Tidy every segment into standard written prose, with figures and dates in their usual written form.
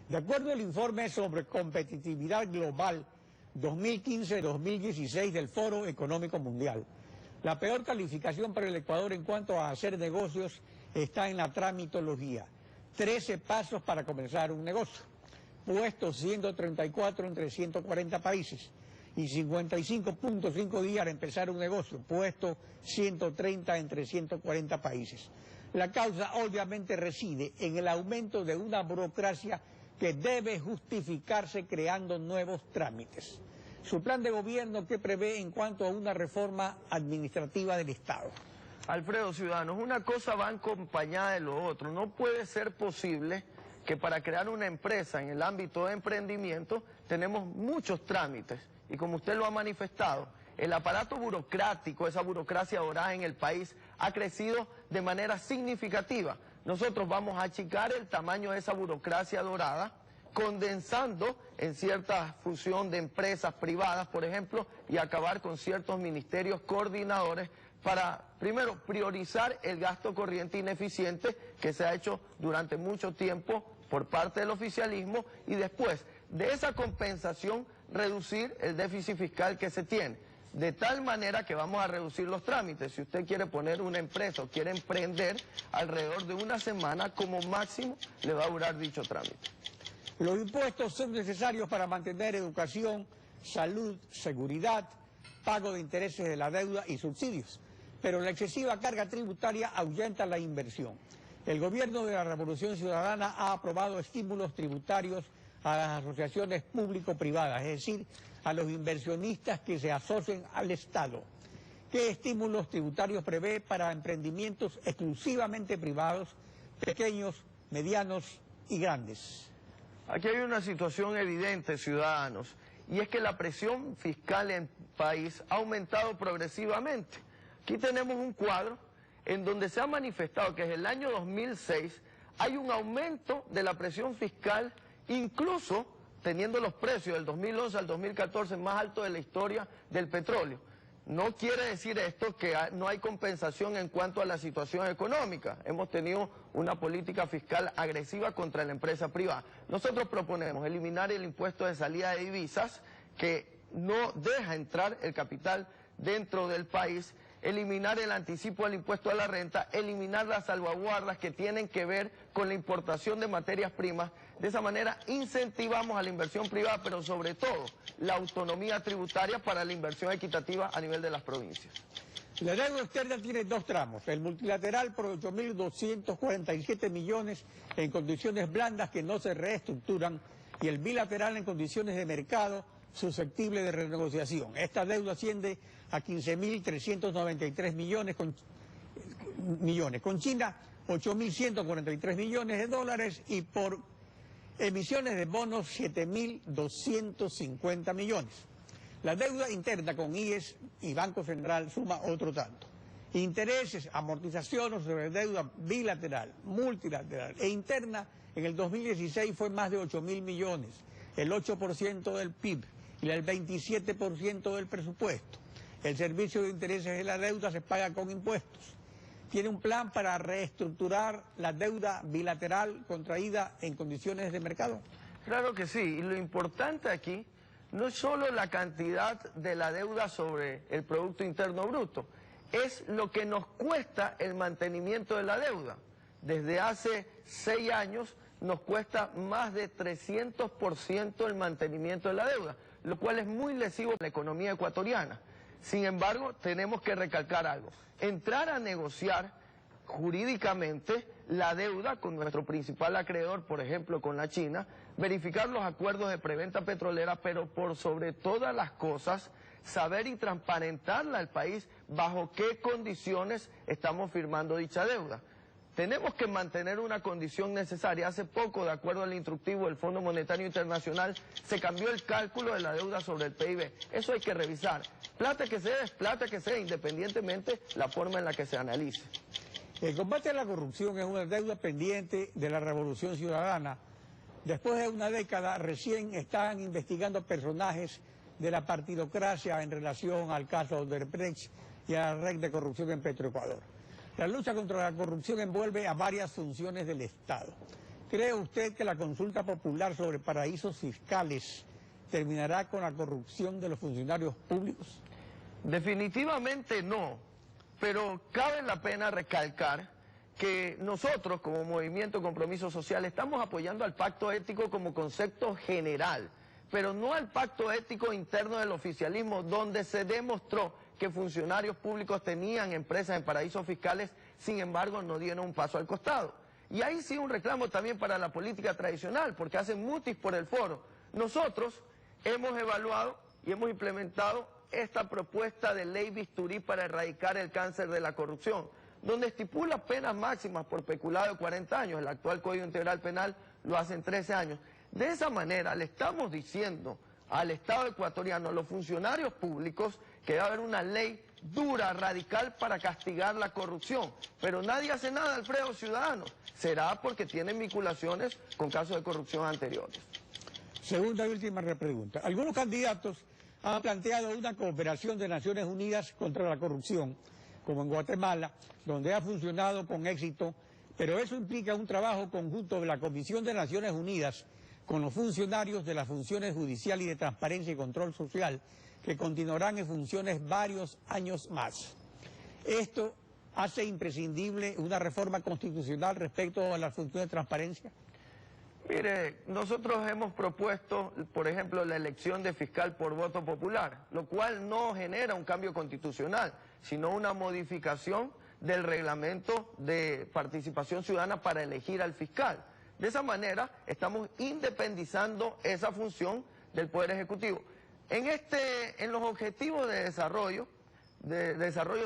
De acuerdo al informe sobre competitividad global 2015-2016 del Foro Económico Mundial, la peor calificación para el Ecuador en cuanto a hacer negocios está en la tramitología. 13 pasos para comenzar un negocio, puesto 134 entre 140 países, y 55.5 días para empezar un negocio, puesto 130 entre 140 países. La causa obviamente reside en el aumento de una burocracia que debe justificarse creando nuevos trámites. Su plan de gobierno, ¿qué prevé en cuanto a una reforma administrativa del Estado? Alfredo, ciudadanos, una cosa va acompañada de lo otro. No puede ser posible que para crear una empresa en el ámbito de emprendimiento tenemos muchos trámites. Y como usted lo ha manifestado, el aparato burocrático, esa burocracia dorada en el país, ha crecido de manera significativa. Nosotros vamos a achicar el tamaño de esa burocracia dorada, condensando en cierta fusión de empresas privadas, por ejemplo, y acabar con ciertos ministerios coordinadores para, primero, priorizar el gasto corriente ineficiente que se ha hecho durante mucho tiempo por parte del oficialismo y después de esa compensación reducir el déficit fiscal que se tiene. De tal manera que vamos a reducir los trámites. Si usted quiere poner una empresa o quiere emprender, alrededor de una semana como máximo le va a durar dicho trámite. Los impuestos son necesarios para mantener educación, salud, seguridad, pago de intereses de la deuda y subsidios. Pero la excesiva carga tributaria ahuyenta la inversión. El gobierno de la Revolución Ciudadana ha aprobado estímulos tributarios a las asociaciones público-privadas, es decir, a los inversionistas que se asocien al Estado. ¿Qué estímulos tributarios prevé para emprendimientos exclusivamente privados, pequeños, medianos y grandes? Aquí hay una situación evidente, ciudadanos, y es que la presión fiscal en el país ha aumentado progresivamente. Aquí tenemos un cuadro en donde se ha manifestado que desde el año 2006 hay un aumento de la presión fiscal, incluso teniendo los precios del 2011 al 2014 más altos de la historia del petróleo. No quiere decir esto que no hay compensación en cuanto a la situación económica. Hemos tenido una política fiscal agresiva contra la empresa privada. Nosotros proponemos eliminar el impuesto de salida de divisas, que no deja entrar el capital dentro del país, eliminar el anticipo del impuesto a la renta, eliminar las salvaguardas que tienen que ver con la importación de materias primas. De esa manera incentivamos a la inversión privada, pero sobre todo la autonomía tributaria para la inversión equitativa a nivel de las provincias. La deuda externa tiene dos tramos, el multilateral por 8.247 millones en condiciones blandas que no se reestructuran y el bilateral en condiciones de mercado susceptible de renegociación. Esta deuda asciende a 15.393 millones con China 8.143 millones de dólares y por emisiones de bonos 7.250 millones. La deuda interna con IES y Banco Central suma otro tanto. Intereses, amortizaciones sobre deuda bilateral, multilateral e interna en el 2016 fue más de 8.000 millones, el 8% del PIB y el 27% del presupuesto. El servicio de intereses de la deuda se paga con impuestos. ¿Tiene un plan para reestructurar la deuda bilateral contraída en condiciones de mercado? Claro que sí, y lo importante aquí no es solo la cantidad de la deuda sobre el Producto Interno Bruto, es lo que nos cuesta el mantenimiento de la deuda. Desde hace 6 años nos cuesta más de 300% el mantenimiento de la deuda, lo cual es muy lesivo para la economía ecuatoriana. Sin embargo, tenemos que recalcar algo. Entrar a negociar jurídicamente la deuda con nuestro principal acreedor, por ejemplo, con la China, verificar los acuerdos de preventa petrolera, pero por sobre todas las cosas, saber y transparentarla al país bajo qué condiciones estamos firmando dicha deuda. Tenemos que mantener una condición necesaria. Hace poco, de acuerdo al instructivo del Fondo Monetario Internacional, se cambió el cálculo de la deuda sobre el PIB. Eso hay que revisar. Plata que se dé es plata que se dé, independientemente la forma en la que se analice. El combate a la corrupción es una deuda pendiente de la Revolución Ciudadana. Después de una década, recién están investigando personajes de la partidocracia en relación al caso Odebrecht y a la red de corrupción en Petroecuador. La lucha contra la corrupción envuelve a varias funciones del Estado. ¿Cree usted que la consulta popular sobre paraísos fiscales terminará con la corrupción de los funcionarios públicos? Definitivamente no, pero cabe la pena recalcar que nosotros como Movimiento Compromiso Social estamos apoyando al pacto ético como concepto general, pero no al pacto ético interno del oficialismo, donde se demostró que funcionarios públicos tenían empresas en paraísos fiscales, sin embargo no dieron un paso al costado. Y ahí sí un reclamo también para la política tradicional, porque hacen mutis por el foro. Nosotros hemos evaluado y hemos implementado esta propuesta de ley bisturí para erradicar el cáncer de la corrupción, donde estipula penas máximas por peculado de 40 años, el actual Código Integral Penal lo hace en 13 años. De esa manera le estamos diciendo al Estado ecuatoriano, a los funcionarios públicos, que debe haber una ley dura, radical para castigar la corrupción. Pero nadie hace nada, Alfredo, ciudadanos. Será porque tienen vinculaciones con casos de corrupción anteriores. Segunda y última pregunta. Algunos candidatos han planteado una cooperación de Naciones Unidas contra la corrupción, como en Guatemala, donde ha funcionado con éxito, pero eso implica un trabajo conjunto de la Comisión de Naciones Unidas con los funcionarios de las funciones judicial y de transparencia y control social, que continuarán en funciones varios años más. Esto hace imprescindible una reforma constitucional respecto a las funciones de transparencia. Mire, nosotros hemos propuesto, por ejemplo, la elección de fiscal por voto popular, lo cual no genera un cambio constitucional, sino una modificación del reglamento de participación ciudadana para elegir al fiscal. De esa manera estamos independizando esa función del Poder Ejecutivo. En los objetivos de desarrollo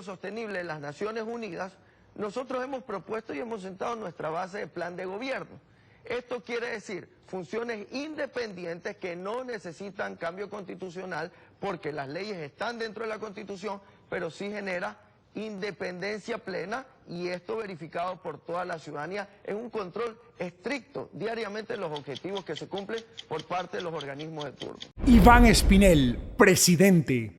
sostenible de las Naciones Unidas, nosotros hemos propuesto y hemos sentado nuestra base de plan de gobierno. Esto quiere decir funciones independientes que no necesitan cambio constitucional porque las leyes están dentro de la Constitución, pero sí genera independencia plena, y esto verificado por toda la ciudadanía en un control estricto diariamente de los objetivos que se cumplen por parte de los organismos de turno. Iván Espinel, presidente.